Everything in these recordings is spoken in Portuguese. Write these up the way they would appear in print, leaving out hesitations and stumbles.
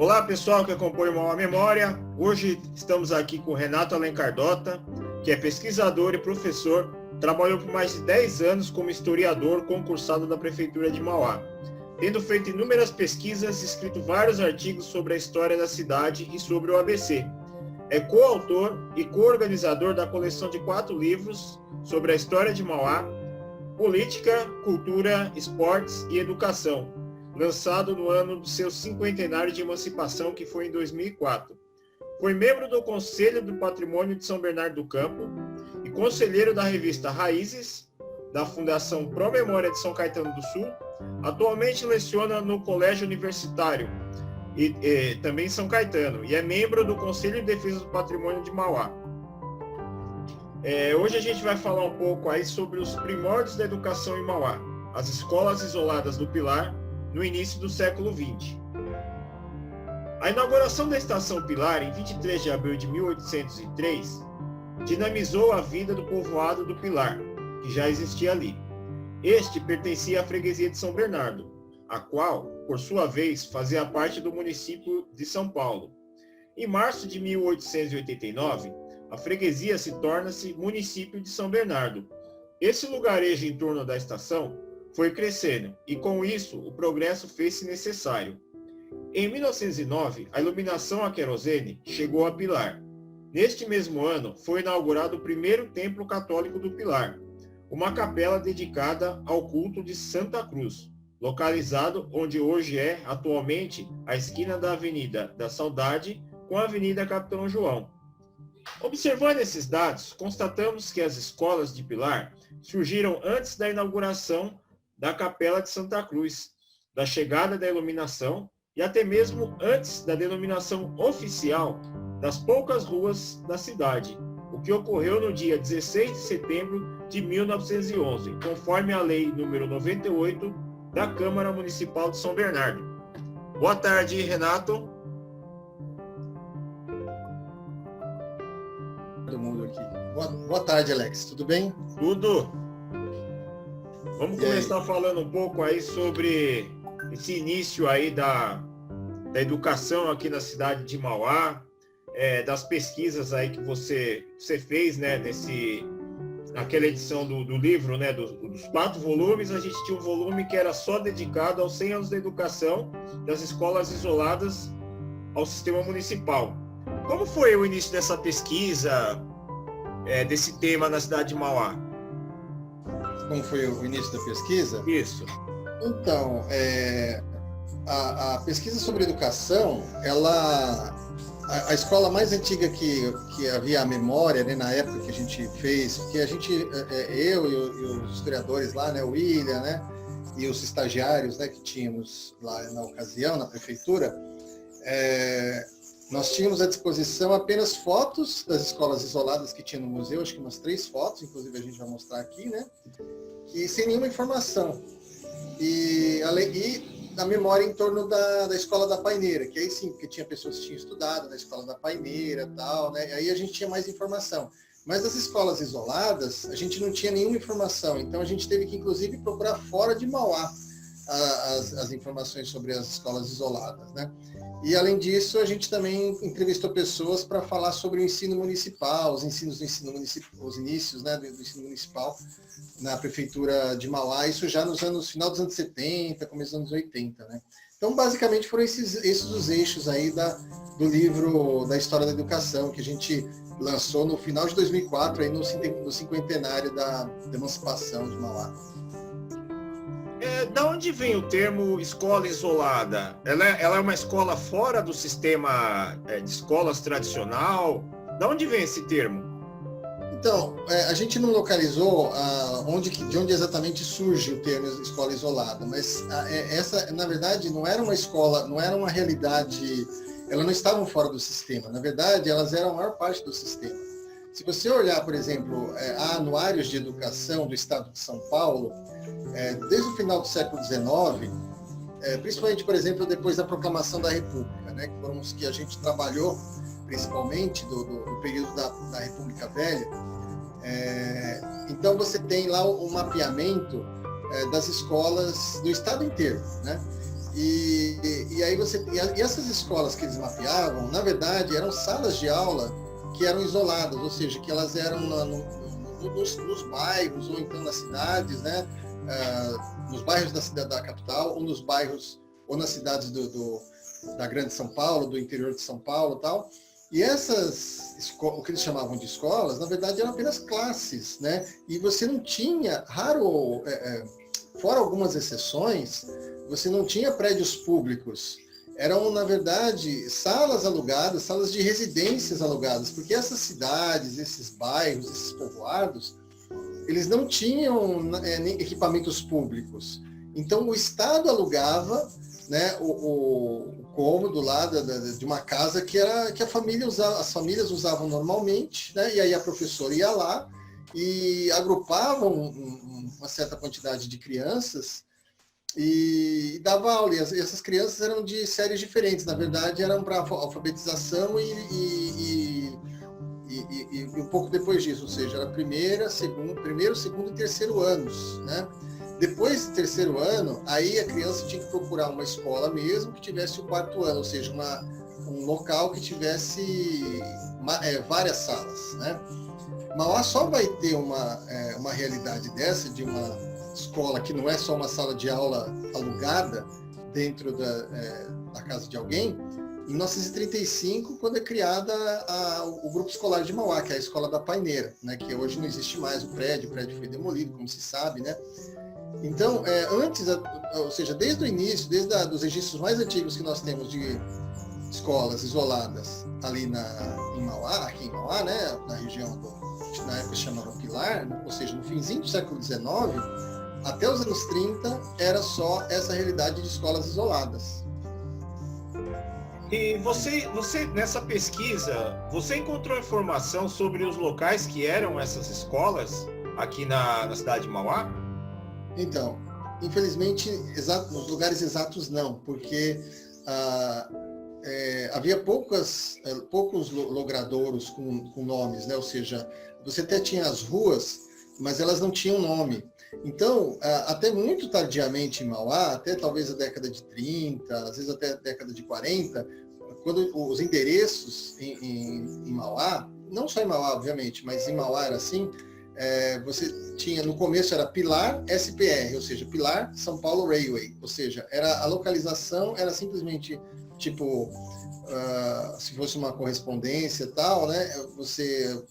Olá, pessoal que acompanha o Mauá Memória. Hoje estamos aqui com o Renato Alencar Dota, que é pesquisador e professor, trabalhou por mais de 10 anos como historiador concursado da Prefeitura de Mauá, tendo feito inúmeras pesquisas e escrito vários artigos sobre a história da cidade e sobre o ABC. É coautor e co-organizador da coleção de 4 livros sobre a história de Mauá, política, cultura, esportes e educação, lançado no ano do seu cinquentenário de emancipação, que foi em 2004. Foi membro do Conselho do Patrimônio de São Bernardo do Campo e conselheiro da revista Raízes, da Fundação Pro Memória de São Caetano do Sul. Atualmente leciona no Colégio Universitário e também em São Caetano, e é membro do Conselho de Defesa do Patrimônio de Mauá. Hoje a gente vai falar um pouco aí sobre os primórdios da educação em Mauá, as escolas isoladas do Pilar, no início do século XX. A inauguração da Estação Pilar, em 23 de abril de 1803, dinamizou a vida do povoado do Pilar, que já existia ali. Este pertencia à freguesia de São Bernardo, a qual, por sua vez, fazia parte do município de São Paulo. Em março de 1889, a freguesia se torna-se município de São Bernardo. Esse lugarejo em torno da estação foi crescendo e, com isso, o progresso fez-se necessário. Em 1909, a iluminação a querosene chegou a Pilar. Neste mesmo ano, foi inaugurado o primeiro templo católico do Pilar, uma capela dedicada ao culto de Santa Cruz, localizado onde hoje é, atualmente, a esquina da Avenida da Saudade com a Avenida Capitão João. Observando esses dados, constatamos que as escolas de Pilar surgiram antes da inauguração da Capela de Santa Cruz, da chegada da iluminação e até mesmo antes da denominação oficial das poucas ruas da cidade, o que ocorreu no dia 16 de setembro de 1911, conforme a Lei número 98 da Câmara Municipal de São Bernardo. Boa tarde, Renato. Todo mundo aqui. Boa tarde, Alex. Tudo bem? Tudo. Vamos começar falando um pouco aí sobre esse início aí da educação aqui na cidade de Mauá, das pesquisas aí que você fez, né, naquela edição do livro, né, dos 4 volumes. A gente tinha um volume que era só dedicado aos 100 anos da educação das escolas isoladas ao sistema municipal. Como foi o início dessa pesquisa, desse tema na cidade de Mauá? Como foi o início da pesquisa? Isso. Então, a pesquisa sobre educação, a escola mais antiga que havia a memória, né, na época que a gente fez, porque a gente, eu e os historiadores lá, né, o William, né, e os estagiários, né, que tínhamos lá na ocasião, na prefeitura, nós tínhamos à disposição apenas fotos das escolas isoladas que tinha no museu, acho que umas 3 fotos, inclusive a gente vai mostrar aqui, né? E sem nenhuma informação. E a memória em torno da Escola da Paineira, que aí sim, porque tinha pessoas que tinham estudado na Escola da Paineira e tal, né? E aí a gente tinha mais informação. Mas das escolas isoladas, a gente não tinha nenhuma informação, então a gente teve que, inclusive, procurar fora de Mauá as informações sobre as escolas isoladas, né? E, além disso, a gente também entrevistou pessoas para falar sobre o ensino municipal, os inícios, né, do ensino municipal na prefeitura de Mauá, isso já final dos anos 70, começo dos anos 80, né? Então, basicamente, foram esses os eixos aí do livro da História da Educação, que a gente lançou no final de 2004, aí no cinquentenário da emancipação de Mauá. Da onde vem o termo escola isolada? Ela é uma escola fora do sistema de escolas tradicional? Da onde vem esse termo? Então, a gente não localizou de onde exatamente surge o termo escola isolada, mas essa, na verdade, não era uma escola, não era uma realidade, elas não estavam fora do sistema, na verdade, elas eram a maior parte do sistema. Se você olhar, por exemplo, anuários de educação do Estado de São Paulo, desde o final do século XIX, principalmente, por exemplo, depois da proclamação da República, né, que foram os que a gente trabalhou, principalmente do período da República Velha. Então, você tem lá o mapeamento das escolas do estado inteiro, né? E aí e essas escolas que eles mapeavam, na verdade, eram salas de aula que eram isoladas, ou seja, que elas eram nos bairros ou então nas cidades, né? Nos bairros da cidade da capital ou nos bairros ou nas cidades da Grande São Paulo, do interior de São Paulo, e tal. E essas o que eles chamavam de escolas, na verdade, eram apenas classes, né? E você não tinha, fora algumas exceções, você não tinha prédios públicos. Eram, na verdade, salas alugadas, salas de residências alugadas, porque essas cidades, esses bairros, esses povoados, eles não tinham equipamentos públicos. Então, o Estado alugava, né, o cômodo lá de uma casa que a família as famílias usavam normalmente, né, e aí a professora ia lá e agrupava uma certa quantidade de crianças e dava aula. E essas crianças eram de séries diferentes, na verdade eram para alfabetização e um pouco depois disso, ou seja, era primeiro, segundo e terceiro anos, né? Depois do terceiro ano, aí a criança tinha que procurar uma escola mesmo que tivesse o quarto ano, ou seja, um local que tivesse várias salas, né? Mauá só vai ter uma realidade dessa, de uma escola que não é só uma sala de aula alugada dentro da casa de alguém, em 1935, quando é criada o Grupo Escolar de Mauá, que é a Escola da Paineira, né? Que hoje não existe mais o prédio foi demolido, como se sabe, né? Então, antes, ou seja, desde o início, dos registros mais antigos que nós temos de escolas isoladas ali aqui em Mauá, né, na região na época se chamava Pilar, ou seja, no finzinho do século XIX, até os anos 30, era só essa realidade de escolas isoladas. E você nessa pesquisa, você encontrou informação sobre os locais que eram essas escolas aqui na cidade de Mauá? Então, infelizmente, nos lugares exatos não, porque havia poucos logradouros com nomes, né? Ou seja, você até tinha as ruas, mas elas não tinham nome. Então, até muito tardiamente em Mauá, até talvez a década de 30, às vezes até a década de 40, quando os endereços em Mauá, não só em Mauá, obviamente, mas em Mauá era assim, você tinha, no começo era Pilar SPR, ou seja, Pilar São Paulo Railway, ou seja, a localização era simplesmente tipo, se fosse uma correspondência e tal, né, você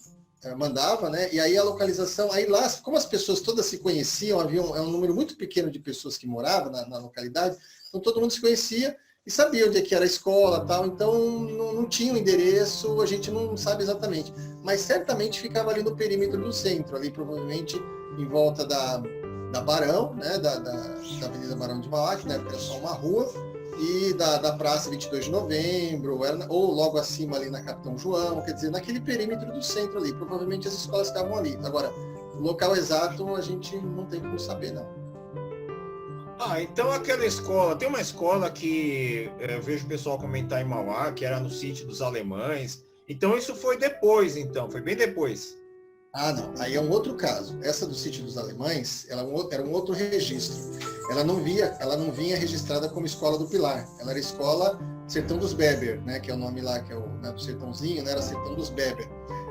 mandava, né, e aí a localização, aí lá, como as pessoas todas se conheciam, havia um número muito pequeno de pessoas que moravam na localidade, então todo mundo se conhecia e sabia onde é que era a escola, tal, então não tinha o endereço, a gente não sabe exatamente, mas certamente ficava ali no perímetro do centro, ali provavelmente em volta da Barão, né, da Avenida Barão de Mauá, que na época era só uma rua, e da Praça 22 de Novembro, ou logo acima ali na Capitão João, quer dizer, naquele perímetro do centro ali, provavelmente as escolas estavam ali. Agora, o local exato a gente não tem como saber, não. Então aquela escola, tem uma escola que eu vejo o pessoal comentar em Mauá, que era no sítio dos alemães. Então isso foi depois, foi bem depois. Não, aí é um outro caso. Essa do sítio dos alemães, ela era um outro registro. Ela não vinha registrada como Escola do Pilar. Ela era Escola Sertão dos Beber, né, que é o nome lá, que é do Sertãozinho, né, era Sertão dos Beber.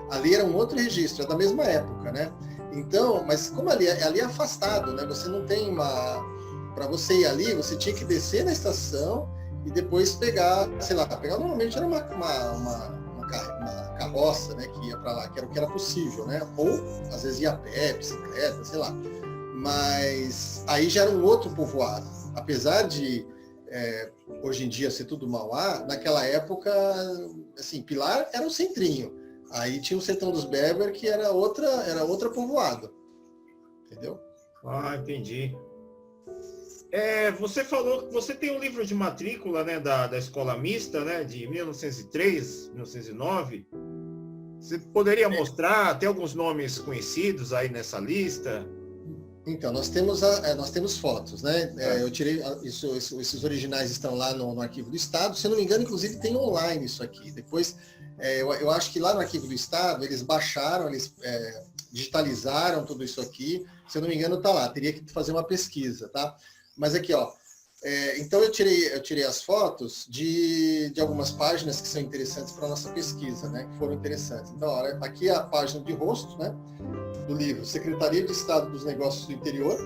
Ali era um outro registro, é da mesma época, né? Então, mas como ali é afastado, né? Você não tem para você ir ali, você tinha que descer na estação e depois pegar normalmente era uma carroça, né, que ia para lá, que era o que era possível, né? Ou às vezes ia a pé, bicicleta, sei lá. Mas aí já era um outro povoado. Apesar de hoje em dia ser tudo Mauá, naquela época, assim, Pilar era o centrinho. Aí tinha o Sertão dos Beber, que era outra povoado. Entendeu? Entendi. Você falou que você tem um livro de matrícula, né, da escola mista, né, de 1903, 1909. Você poderia mostrar até alguns nomes conhecidos aí nessa lista? Então, nós temos fotos, né? Eu tirei esses originais estão lá no Arquivo do Estado. Se eu não me engano, inclusive tem online isso aqui. Depois, eu acho que lá no Arquivo do Estado eles baixaram, eles digitalizaram tudo isso aqui. Se eu não me engano, está lá. Teria que fazer uma pesquisa, tá? Mas aqui, ó, Então eu tirei as fotos de algumas páginas que são interessantes para a nossa pesquisa, né? Que foram interessantes. Então, olha, aqui é a página de rosto, né? Do livro Secretaria de Estado dos Negócios do Interior,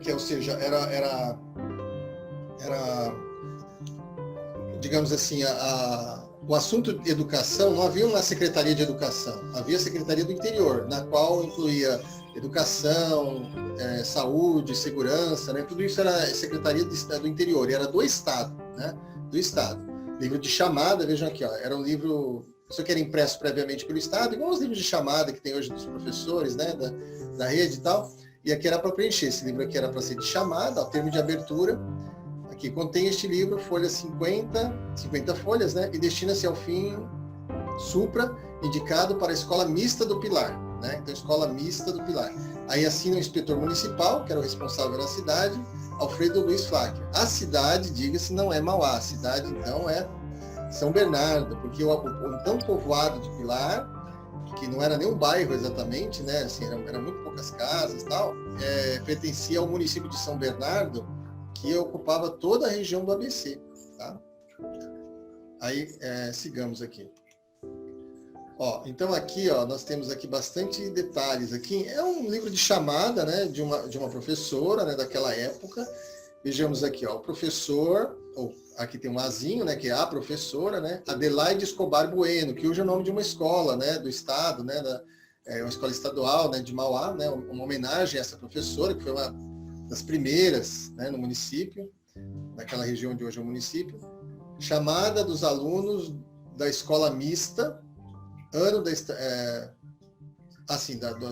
que, ou seja, era digamos assim, o assunto de educação, não havia uma Secretaria de Educação, havia a Secretaria do Interior, na qual incluía educação, saúde, segurança, né? Tudo isso era Secretaria do Interior, e era do Estado, né? Do Estado. Livro de chamada, vejam aqui, ó, era um livro, isso aqui era impresso previamente pelo Estado, igual os livros de chamada que tem hoje dos professores, né? Da rede e tal, e aqui era para preencher, esse livro aqui era para ser de chamada, ó, termo de abertura. Aqui contém este livro, folha 50 folhas, né? E destina-se ao fim supra, indicado para a Escola Mista do Pilar, né? Então, Escola Mista do Pilar. Aí assina o inspetor municipal, que era o responsável da cidade, Alfredo Luiz Flacker. A cidade, diga-se, não é Mauá. A cidade, então, é São Bernardo, porque o então povoado de Pilar, que não era nem um bairro exatamente, né? Assim, eram muito poucas casas e tal, pertencia ao município de São Bernardo, que ocupava toda a região do ABC, tá? Aí, sigamos aqui. Ó, então aqui, ó, nós temos aqui bastante detalhes aqui. É um livro de chamada, né, de uma professora, né, daquela época. Vejamos aqui, ó, o professor, aqui tem um azinho, né, que é a professora, né, Adelaide Escobar Bueno, que hoje é o nome de uma escola, né, do estado, né, uma escola estadual, né, de Mauá, né, uma homenagem a essa professora, que foi uma das primeiras, né, no município, naquela região de hoje é o município. Chamada dos alunos da escola mista, ano da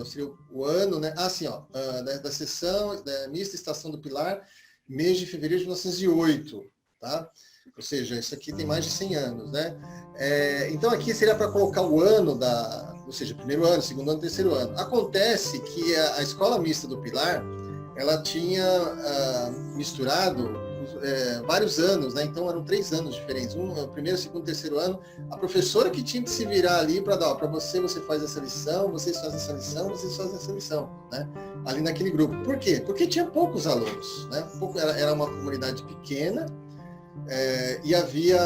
seria o ano, né? Assim, ó, da sessão mista Estação do Pilar, mês de fevereiro de 1908, tá? Ou seja, isso aqui tem mais de 100 anos, né? Então aqui seria para colocar o ano ou seja, primeiro ano, segundo ano, terceiro ano. Acontece que a escola mista do Pilar, ela tinha misturado vários anos, né? Então eram 3 anos diferentes, primeiro, segundo, terceiro ano. A professora que tinha que se virar ali para dar, para você faz essa lição, vocês fazem essa lição, vocês fazem essa lição, né? Ali naquele grupo. Por quê? Porque tinha poucos alunos, né? Era uma comunidade pequena, e havia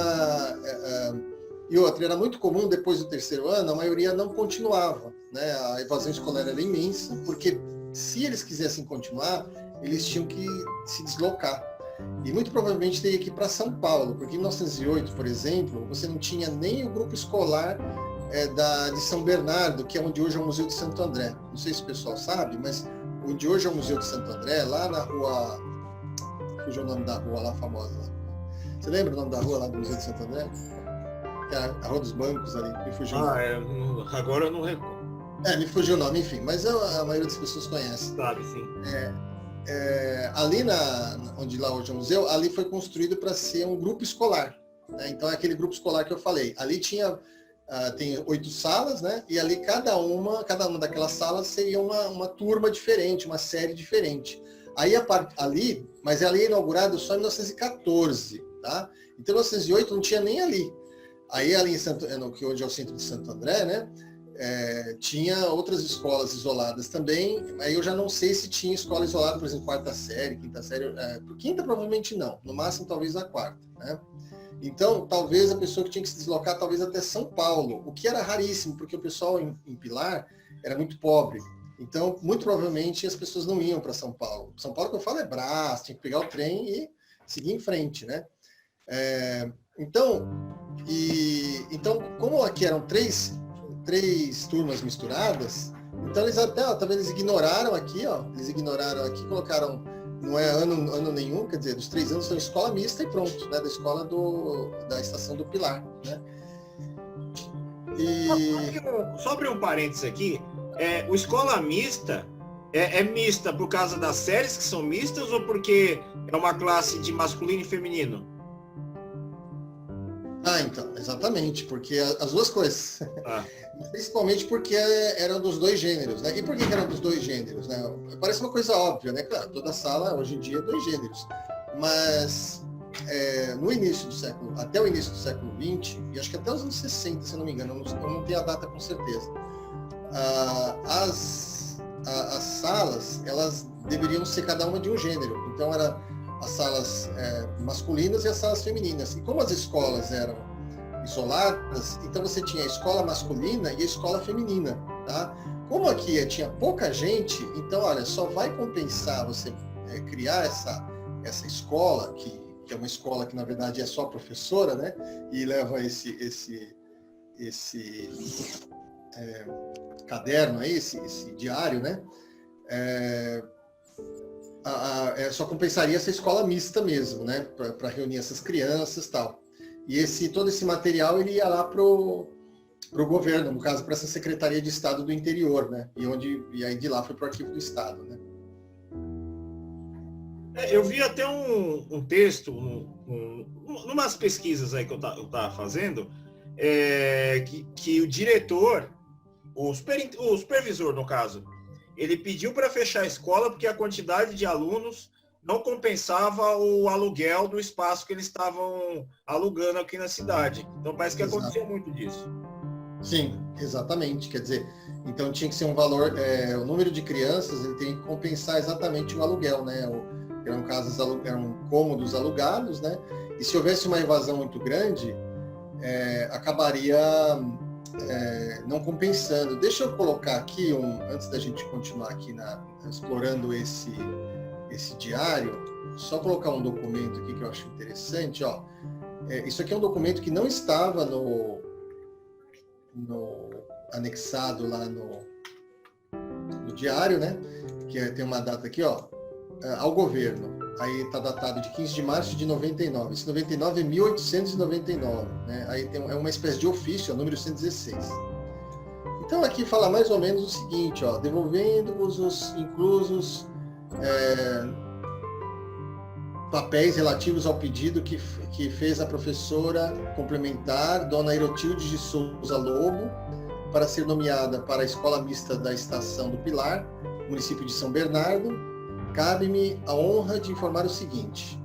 e outra, era muito comum depois do terceiro ano, a maioria não continuava, né? A evasão escolar era imensa, porque se eles quisessem continuar, eles tinham que se deslocar. E muito provavelmente teria que ir para São Paulo, porque em 1908, por exemplo, você não tinha nem o grupo escolar de São Bernardo, que é onde hoje é o Museu de Santo André. Não sei se o pessoal sabe, mas onde hoje é o Museu de Santo André, lá na rua... Fugiu o nome da rua lá, famosa. Você lembra o nome da rua lá do Museu de Santo André? Que é a Rua dos Bancos ali, me fugiu. Agora eu não recordo. Me fugiu o nome, enfim, mas a maioria das pessoas conhece. Sabe, sim. Ali onde lá hoje é o museu, ali foi construído para ser um grupo escolar, né? Então é aquele grupo escolar que eu falei. Ali tem 8 salas, né? E ali cada uma daquelas salas seria uma turma diferente, uma série diferente. Aí mas ali é inaugurado só em 1914, tá? Então em 1908 não tinha nem ali. Aí ali que hoje é o centro de Santo André, né? Tinha outras escolas isoladas também. Aí eu já não sei se tinha escola isolada, por exemplo, 4ª série, 5ª série. Quinta provavelmente não, no máximo talvez a 4ª, né? Então, talvez a pessoa que tinha que se deslocar talvez até São Paulo, o que era raríssimo, porque o pessoal em Pilar era muito pobre. Então, muito provavelmente as pessoas não iam para São Paulo. São Paulo que eu falo é Brás, tinha que pegar o trem e seguir em frente, né? Então, como aqui eram três turmas misturadas, então eles ignoraram aqui, ó, colocaram, não é ano nenhum, quer dizer, dos 3 anos são escola mista e pronto, né, da escola da Estação do Pilar, né? Só abrir um parênteses aqui, o escola mista é mista por causa das séries que são mistas ou porque é uma classe de masculino e feminino? Então, exatamente, porque as duas coisas. Principalmente porque eram dos 2 gêneros, né? E por que eram dos 2 gêneros, né? Parece uma coisa óbvia, né? Claro, toda sala hoje em dia é 2 gêneros. Mas até o início do século XX, e acho que até os anos 60, se eu não me engano, eu não tenho a data com certeza, as salas, elas deveriam ser cada uma de um gênero. Então as salas masculinas e as salas femininas. E como as escolas eram isoladas, então você tinha a escola masculina e a escola feminina, tá? Como aqui tinha pouca gente, então, olha, só vai compensar você criar essa escola, que é uma escola que, na verdade, é só professora, né? E leva esse caderno aí, esse diário, né? Só compensaria essa escola mista mesmo, né? Para reunir essas crianças e tal. E todo esse material ele ia lá pro governo, no caso, para essa Secretaria de Estado do Interior, né? E aí de lá foi para o Arquivo do Estado, né? Eu vi até um texto, numas pesquisas aí que eu estava fazendo, que o diretor, o supervisor, no caso, ele pediu para fechar a escola porque a quantidade de alunos não compensava o aluguel do espaço que eles estavam alugando aqui na cidade. Então parece que acontecia muito disso. Sim, exatamente. Quer dizer, então tinha que ser um valor, o número de crianças ele tem que compensar exatamente o aluguel, né? Eram cômodos alugados, né? E se houvesse uma evasão muito grande, acabaria não compensando. Deixa eu colocar aqui, antes da gente continuar aqui explorando esse diário, só colocar um documento aqui que eu acho interessante. Ó. Isso aqui é um documento que não estava no anexado lá no diário, né? Que tem uma data aqui, ó, ao governo. Aí está datado de 15 de março de 99. Esse 99 é 1899, né? Aí é uma espécie de ofício, número 116. Então aqui fala mais ou menos o seguinte, ó, devolvendo-vos os inclusos papéis relativos ao pedido que fez a professora complementar, dona Erotilde de Souza Lobo, para ser nomeada para a Escola Mista da Estação do Pilar, município de São Bernardo, cabe-me a honra de informar o seguinte: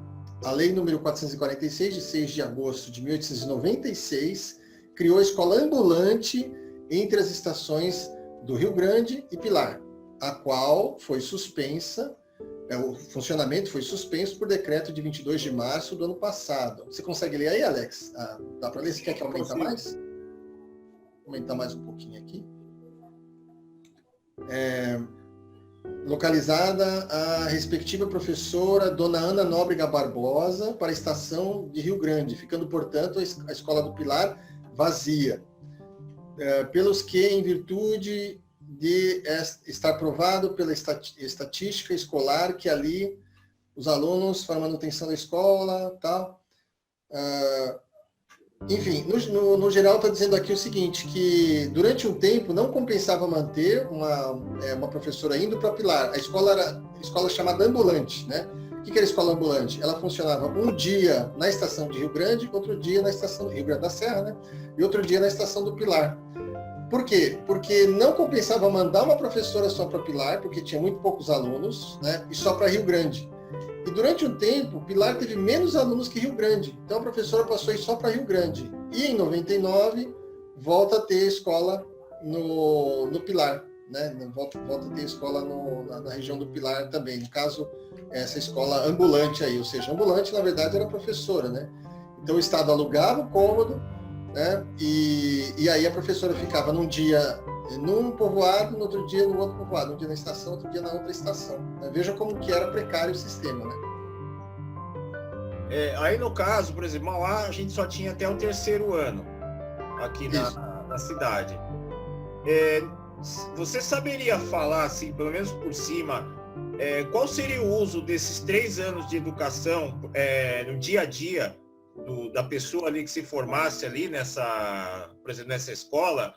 a Lei nº 446, de 6 de agosto de 1896, criou a escola ambulante entre as estações do Rio Grande e Pilar, a qual foi suspensa, o funcionamento foi suspenso por decreto de 22 de março do ano passado. Você consegue ler aí, Alex? Dá para ler? Você quer que aumente mais? Vou aumentar mais um pouquinho aqui. Localizada a respectiva professora Dona Ana Nóbrega Barbosa para a estação de Rio Grande, ficando, portanto, a Escola do Pilar vazia. Pelos que, em virtude de estar provado pela estatística escolar que ali os alunos para a manutenção da escola, tal. Enfim, no geral está dizendo aqui o seguinte, que durante um tempo não compensava manter uma professora indo para Pilar. A escola era escola chamada ambulante, né? O que era a escola ambulante? Ela funcionava um dia na estação de Rio Grande, outro dia na estação do Rio Grande da Serra, né? E outro dia na estação do Pilar. Por quê? Porque não compensava mandar uma professora só para Pilar, porque tinha muito poucos alunos, né? E só para Rio Grande. E durante um tempo, Pilar teve menos alunos que Rio Grande. Então a professora passou a ir só para Rio Grande. E em 99, volta a ter escola no Pilar, né? Volta a ter escola na região do Pilar também. No caso, essa escola ambulante aí. Ou seja, ambulante, na verdade, era professora, né? Então o Estado alugava o cômodo, né? E aí a professora ficava num dia num povoado, no outro dia no outro povoado, um dia na estação, outro dia na outra estação. Veja como que era precário o sistema, né? Aí no caso, por exemplo, Mauá, a gente só tinha até o 3º ano aqui na cidade. Você saberia falar, assim, pelo menos por cima, qual seria o uso desses 3 anos de educação no dia a dia da pessoa ali que se formasse ali por exemplo, nessa escola?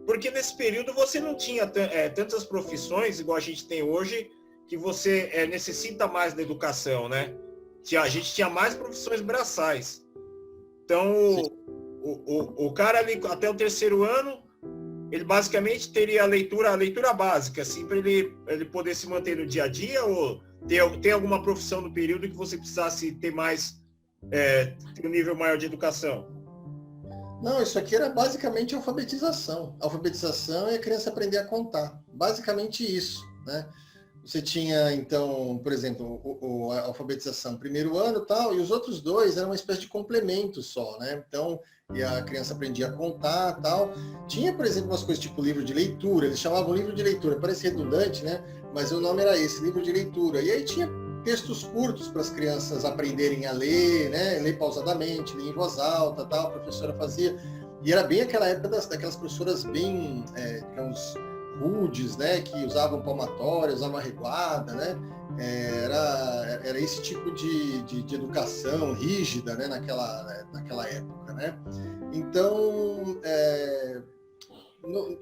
Porque nesse período você não tinha tantas profissões igual a gente tem hoje, que você necessita mais da educação, né? A gente tinha mais profissões braçais. Então, o cara ali até o 3º ano, ele basicamente teria a leitura básica, assim, para ele poder se manter no dia a dia, ou tem alguma profissão no período que você precisasse ter ter um nível maior de educação? Não, isso aqui era basicamente alfabetização. Alfabetização é a criança aprender a contar. Basicamente isso, né? Você tinha, então, por exemplo, a alfabetização primeiro ano e tal, e os outros dois eram uma espécie de complemento só, né? Então, e a criança aprendia a contar tal. Tinha, por exemplo, umas coisas tipo livro de leitura, eles chamavam livro de leitura, parece redundante, né? Mas o nome era esse, livro de leitura. E aí tinha textos curtos para as crianças aprenderem a ler, né? Ler pausadamente, ler em voz alta tal, a professora fazia. E era bem aquela época daquelas professoras bem, digamos, rudes, né, que usavam palmatória, usavam reguada, né, era esse tipo de educação rígida, né, naquela época, né. Então,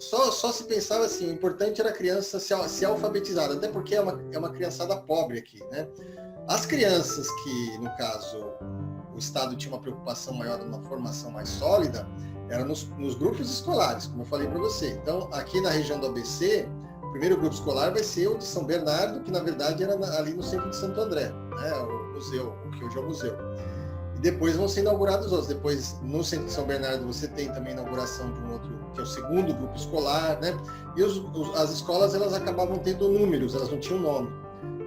só se pensava assim, o importante era a criança se alfabetizar, até porque é uma criançada pobre aqui, né. As crianças que, no caso, o Estado tinha uma preocupação maior numa formação mais sólida, era nos grupos escolares, como eu falei para você. Então, aqui na região do ABC, o primeiro grupo escolar vai ser o de São Bernardo, que na verdade era ali no centro de Santo André, né? O museu, o que hoje é o museu. E depois vão ser inaugurados outros. Depois, no centro de São Bernardo, você tem também a inauguração de um outro, que é o segundo grupo escolar, né? E as escolas, elas acabavam tendo números, elas não tinham nome.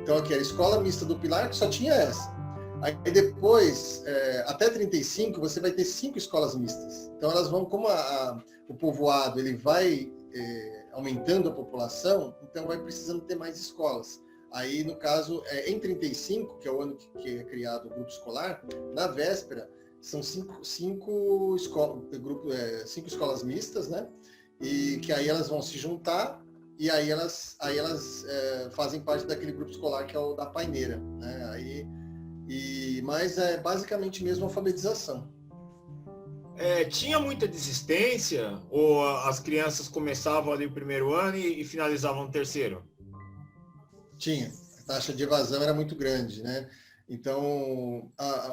Então, aqui era a Escola Mista do Pilar, que só tinha essa. Aí depois, até 35, você vai ter 5 escolas mistas. Então elas vão, como o povoado ele vai aumentando a população, então vai precisando ter mais escolas. Aí, no caso, em 35, que é o ano que é criado o grupo escolar, na véspera, são 5 escolas mistas, né? E que aí elas vão se juntar e aí elas fazem parte daquele grupo escolar que é o da Paineira, né? Mas é basicamente mesmo alfabetização. Tinha muita desistência ou as crianças começavam ali o primeiro ano e finalizavam no terceiro? Tinha. A taxa de evasão era muito grande, né? Então,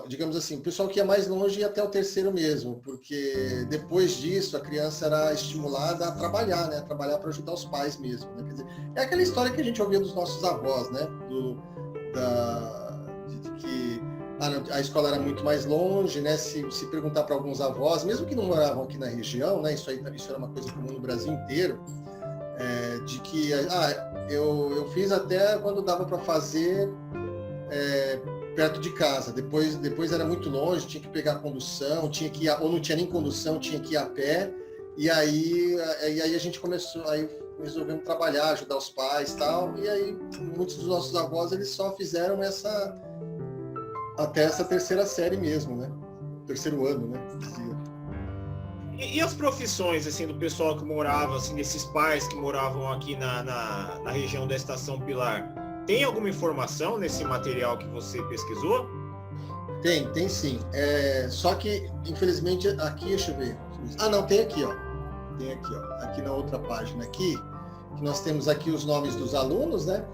digamos assim, o pessoal que ia mais longe ia até o terceiro mesmo, porque depois disso a criança era estimulada a trabalhar, né? A trabalhar para ajudar os pais mesmo, né? Quer dizer, é aquela história que a gente ouvia dos nossos avós, né? De que a escola era muito mais longe, né? Se perguntar para alguns avós, mesmo que não moravam aqui na região, né? Isso era uma coisa comum no Brasil inteiro, de que eu fiz até quando dava para fazer perto de casa. Depois era muito longe, tinha que pegar a condução, tinha que ir, ou não tinha nem condução, tinha que ir a pé. E aí a gente resolvemos trabalhar, ajudar os pais e tal. E aí muitos dos nossos avós eles só fizeram até essa terceira série mesmo, né? Terceiro ano, né? E as profissões, assim, do pessoal que morava, assim, desses pais que moravam aqui na região da Estação Pilar, tem alguma informação nesse material que você pesquisou? Tem sim. Só que, infelizmente, aqui, deixa eu ver. Não, tem aqui, ó. Tem aqui, ó. Aqui na outra página aqui, que nós temos aqui os nomes dos alunos, né?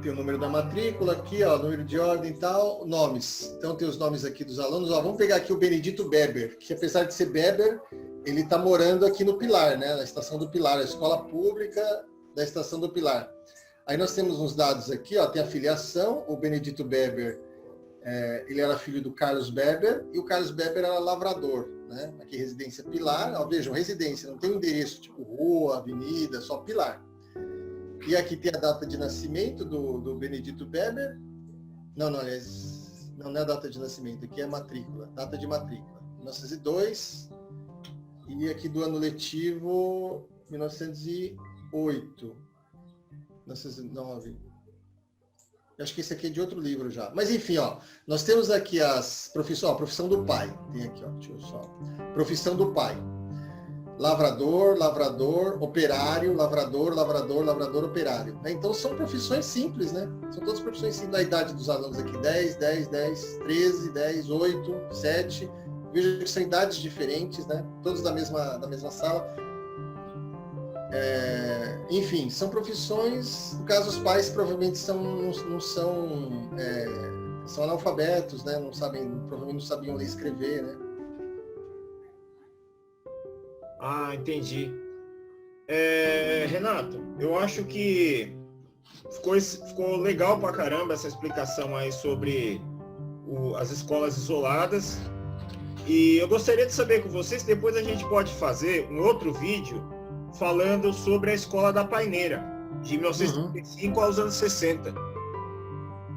Tem o número da matrícula aqui, ó, número de ordem e tal, nomes. Então tem os nomes aqui dos alunos. Ó, vamos pegar aqui o Benedito Beber, que apesar de ser Beber, ele está morando aqui no Pilar, né? Na Estação do Pilar, a escola pública da Estação do Pilar. Aí nós temos uns dados aqui, ó, tem a filiação, o Benedito Beber, ele era filho do Carlos Beber, e o Carlos Beber era lavrador, né? Aqui residência Pilar, ó, vejam, residência, não tem um endereço tipo rua, avenida, só Pilar. E aqui tem a data de nascimento do Benedito Beber. Não é a data de nascimento, aqui é a matrícula, data de matrícula, 1902, e aqui do ano letivo, 1908, 1909. Acho que esse aqui é de outro livro já. Mas enfim, ó, nós temos aqui as profissões, ó, profissão do pai. Tem aqui, ó, deixa eu só. Profissão do pai. Lavrador, operário, lavrador, operário. Então são profissões simples, né? São todas profissões simples. A idade dos alunos aqui, 10, 13, 10, 8, 7. Veja que são idades diferentes, né? Todos da mesma sala. Enfim, são profissões, no caso os pais provavelmente não são analfabetos, né? Provavelmente não sabiam ler e escrever, né? Entendi. Renato, eu acho que ficou legal pra caramba essa explicação aí sobre as escolas isoladas. E eu gostaria de saber com vocês, depois a gente pode fazer um outro vídeo falando sobre a Escola da Paineira, de 1935 aos anos 60.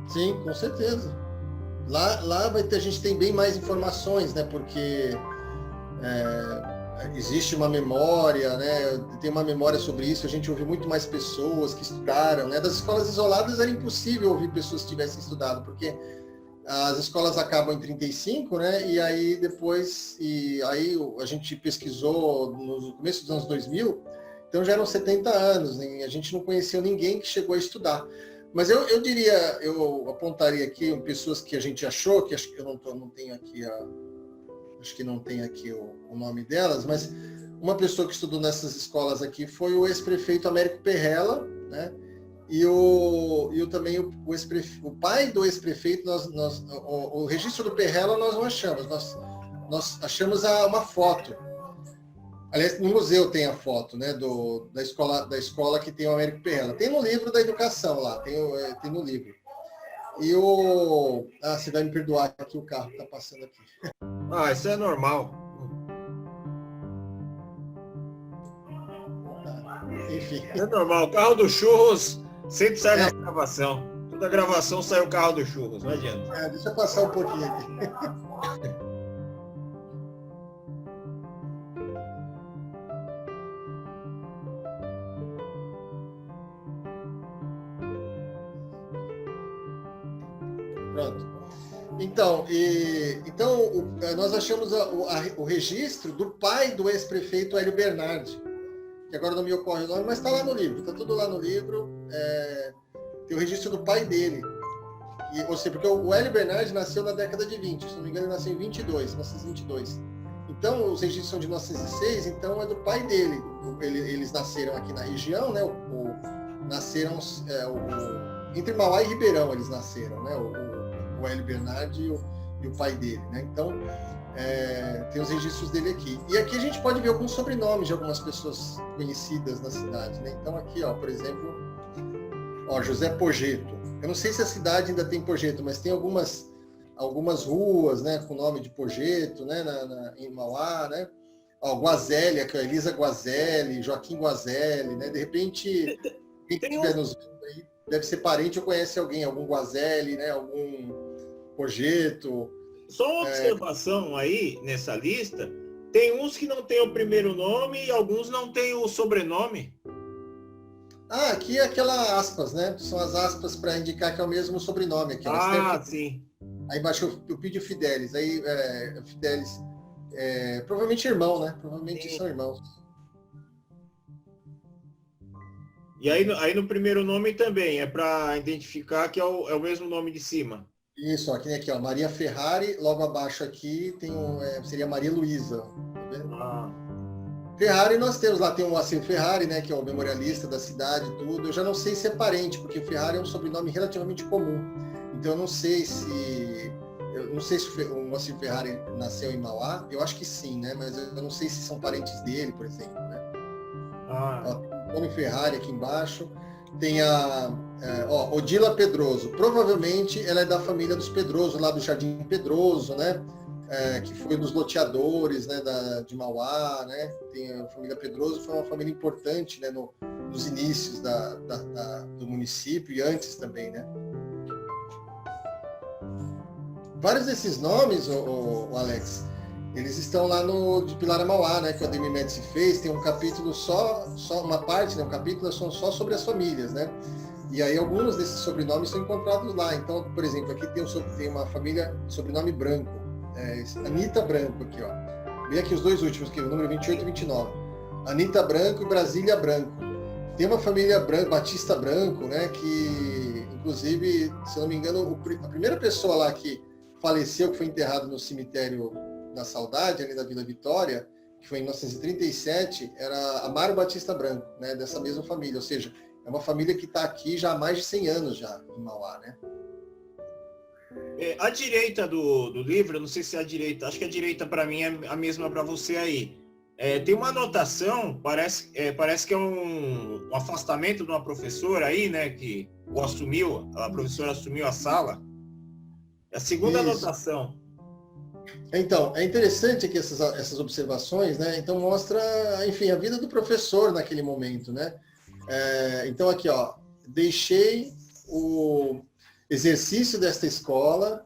Sim, com certeza. Lá a gente tem bem mais informações, né? Porque existe uma memória, né? Tem uma memória sobre isso. A gente ouve muito mais pessoas que estudaram, né? Das escolas isoladas era impossível ouvir pessoas que tivessem estudado, porque as escolas acabam em 35, né? E aí depois, a gente pesquisou no começo dos anos 2000, então já eram 70 anos, né? A gente não conheceu ninguém que chegou a estudar. Mas eu diria, eu apontaria aqui pessoas que a gente achou, que acho que eu não tenho aqui acho que não tem aqui o nome delas, mas uma pessoa que estudou nessas escolas aqui foi o ex-prefeito Américo Perrella, né? E também o pai do ex-prefeito, o registro do Perrella nós não achamos, nós achamos uma foto. Aliás, no museu tem a foto, né, da escola que tem o Américo Perrella. Tem no livro da educação lá, tem no livro. E você vai me perdoar que o carro está passando aqui. Ah, isso é normal. Enfim. É normal. O carro do Churros sempre sai na gravação. Toda gravação sai o carro do Churros, não adianta. Deixa eu passar um pouquinho aqui. Pronto. Então, nós achamos o registro do pai do ex-prefeito Hélio Bernardi, que agora não me ocorre o nome, mas está lá no livro, está tudo lá no livro, tem o registro do pai dele. Ou seja, porque o Hélio Bernardi nasceu na década de 20, se não me engano ele nasceu em 1922. Então, os registros são de 1906, então é do pai dele. Eles nasceram aqui na região, né? Nasceram entre Mauá e Ribeirão, eles nasceram, né? O Hélio Bernardi e o pai dele, né? Então, tem os registros dele aqui. E aqui a gente pode ver alguns sobrenomes de algumas pessoas conhecidas na cidade, né? Então aqui, por exemplo, José Pogeto. Eu não sei se a cidade ainda tem Pogeto, mas tem algumas ruas, né, com o nome de Pogeto, né, em Mauá, né? Guazelli, aqui, Elisa Guazelli, Joaquim Guazelli, né? De repente, quem estiver nos vendo aí deve ser parente ou conhece algum Guazelli, né? Algum Pogeto. Só uma observação aí nessa lista, tem uns que não tem o primeiro nome e alguns não tem o sobrenome. Aqui é aquela aspas, né? São as aspas para indicar que é o mesmo sobrenome aqui. Sim. Aí embaixo eu pedi Fidelis, aí Fidelis, provavelmente irmão, né? Provavelmente são irmãos. E aí no primeiro nome também, é para identificar que é o mesmo nome de cima. Isso, aqui, Maria Ferrari, logo abaixo aqui tem seria Maria Luísa. Tá vendo? Ferrari nós temos lá, tem o Moacir Ferrari, né, que é o memorialista da cidade e tudo. Eu já não sei se é parente, porque Ferrari é um sobrenome relativamente comum. Então eu não sei se o Moacir Ferrari nasceu em Mauá. Eu acho que sim, né, mas eu não sei se são parentes dele, por exemplo, né? Tem o Ferrari aqui embaixo. Tem Odila Pedroso. Provavelmente ela é da família dos Pedroso, lá do Jardim Pedroso, né? Que foi dos loteadores, né, de Mauá, né? Tem a família Pedroso, foi uma família importante, né, nos inícios do município e antes também, né? Vários desses nomes, Alex, eles estão lá de Pilar a Mauá, né, que o Ademir Médici fez. Tem um capítulo só uma parte, né, um capítulo só sobre as famílias, né? E aí alguns desses sobrenomes são encontrados lá. Então, por exemplo, aqui tem uma família, sobrenome Branco. Anita Branco aqui, Vem aqui os dois últimos, aqui, o número 28 e 29. Anita Branco e Brasília Branco. Tem uma família Branco, Batista Branco, né, que, inclusive, se eu não me engano, a primeira pessoa lá que faleceu, que foi enterrado no cemitério da Saudade, ali da Vila Vitória, que foi em 1937, era Amaro Batista Branco, né, dessa mesma família. Ou seja, é uma família que está aqui já há mais de 100 anos já, em Mauá, né? A direita do livro, não sei se é a direita, acho que a direita para mim é a mesma para você aí. Tem uma anotação, parece que é um afastamento de uma professora aí, né, que a professora assumiu a sala. É a segunda anotação. Então, é interessante aqui essas observações, né? Então mostra, enfim, a vida do professor naquele momento, né? Então aqui, ó, deixei o exercício desta escola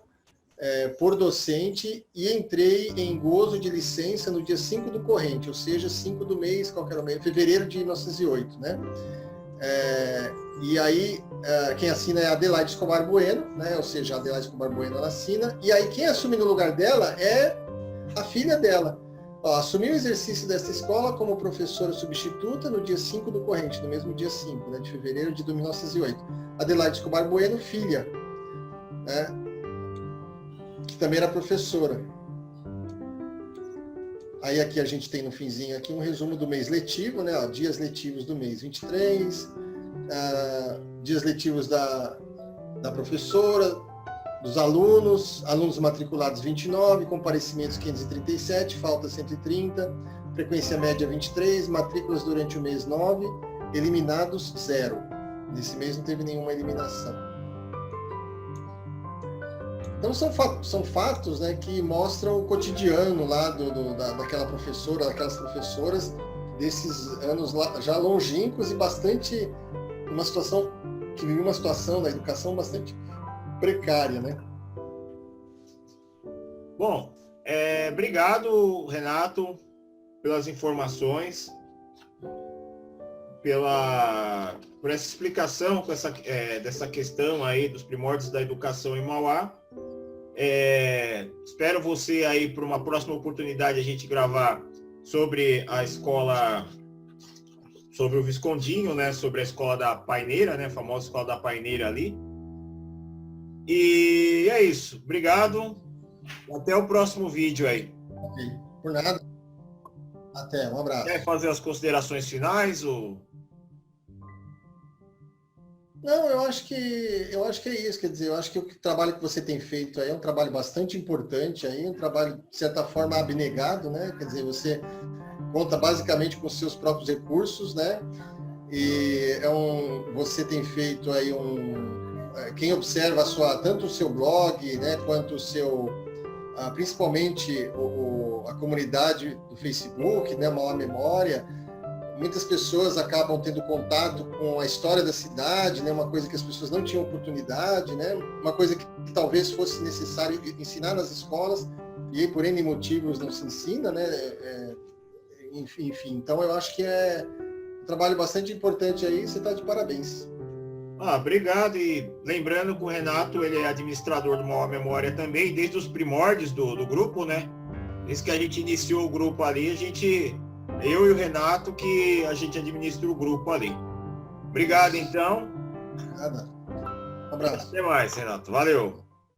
por docente e entrei em gozo de licença no dia 5 do corrente, ou seja, 5 do mês, qual que era o mês? Fevereiro de 1908, né? E aí, quem assina é Adelaide Escobar Bueno, né? Ou seja, a Adelaide Escobar Bueno ela assina, e aí quem assume no lugar dela é a filha dela. Ó, assumiu o exercício desta escola como professora substituta no dia 5 do corrente, no mesmo dia 5, né, de fevereiro de 1908. Adelaide Escobar Bueno, filha, né, que também era professora. Aí aqui a gente tem no finzinho aqui um resumo do mês letivo, né, ó, dias letivos do mês 23, dias letivos da professora, dos alunos matriculados 29, comparecimentos 537, faltas 130, frequência média 23, matrículas durante o mês 9, eliminados 0. Nesse mês não teve nenhuma eliminação. Então são fatos, né, que mostram o cotidiano lá daquela professora, daquelas professoras, desses anos já longínquos e bastante, que vivia uma situação da educação bastante precária, né? Bom, obrigado, Renato, pelas informações, por essa explicação dessa questão aí dos primórdios da educação em Mauá. Espero você aí para uma próxima oportunidade a gente gravar sobre a escola, sobre o Viscondinho, né? Sobre a escola da Paineira, né? A famosa escola da Paineira ali. E é isso. Obrigado. Até o próximo vídeo aí. Ok. Por nada. Até. Um abraço. Quer fazer as considerações finais? Ou... Não, eu acho que é isso. Quer dizer, eu acho que o trabalho que você tem feito aí é um trabalho bastante importante aí, um trabalho, de certa forma, abnegado, né? Quer dizer, você conta basicamente com os seus próprios recursos, né? E você tem feito aí quem observa tanto o seu blog, né, quanto o seu, principalmente a comunidade do Facebook, né, Mauá Memória, muitas pessoas acabam tendo contato com a história da cidade, né, uma coisa que as pessoas não tinham oportunidade, né, uma coisa que talvez fosse necessário ensinar nas escolas, e aí por N motivos não se ensina, né, enfim, então eu acho que é um trabalho bastante importante aí, você está de parabéns. Obrigado, e lembrando que o Renato, ele é administrador do Mauá Memória também, desde os primórdios do grupo, né? Desde que a gente iniciou o grupo ali, eu e o Renato, que a gente administra o grupo ali. Obrigado, então. Nada. Um abraço. Até mais, Renato. Valeu.